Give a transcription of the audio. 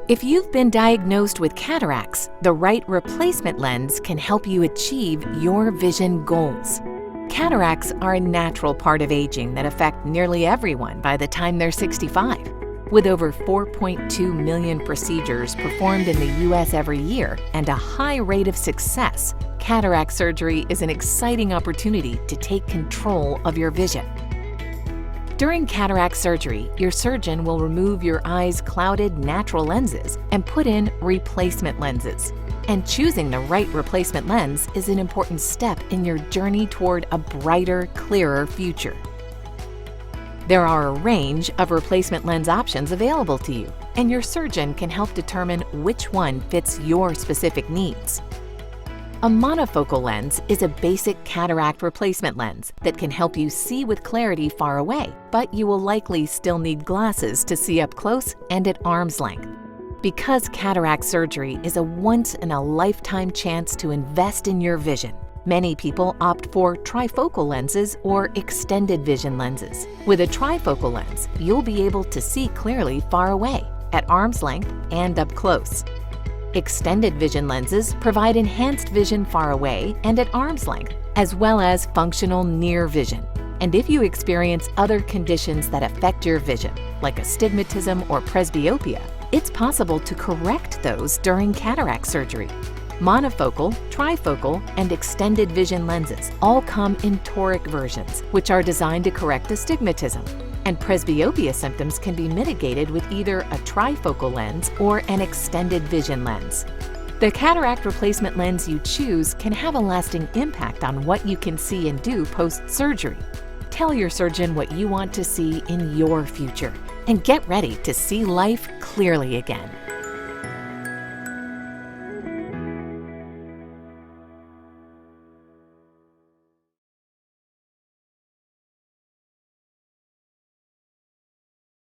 If you've been diagnosed with cataracts, the right replacement lens can help you achieve your vision goals. Cataracts are a natural part of aging that affect nearly everyone by the time they're 65. With over 4.2 million procedures performed in the U.S. every year and a high rate of success, cataract surgery is an exciting opportunity to take control of your vision. During cataract surgery, your surgeon will remove your eye's clouded natural lenses and put in replacement lenses. And choosing the right replacement lens is an important step in your journey toward a brighter, clearer future. There are a range of replacement lens options available to you, and your surgeon can help determine which one fits your specific needs. A monofocal lens is a basic cataract replacement lens that can help you see with clarity far away, but you will likely still need glasses to see up close and at arm's length. Because cataract surgery is a once-in-a-lifetime chance to invest in your vision, many people opt for trifocal lenses or extended vision lenses. With a trifocal lens, you'll be able to see clearly far away, at arm's length, and up close. Extended vision lenses provide enhanced vision far away and at arm's length, as well as functional near vision. And if you experience other conditions that affect your vision, like astigmatism or presbyopia, it's possible to correct those during cataract surgery. Monofocal, trifocal, and extended vision lenses all come in toric versions, which are designed to correct astigmatism. And presbyopia symptoms can be mitigated with either a trifocal lens or an extended vision lens. The cataract replacement lens you choose can have a lasting impact on what you can see and do post-surgery. Tell your surgeon what you want to see in your future and get ready to see life clearly again.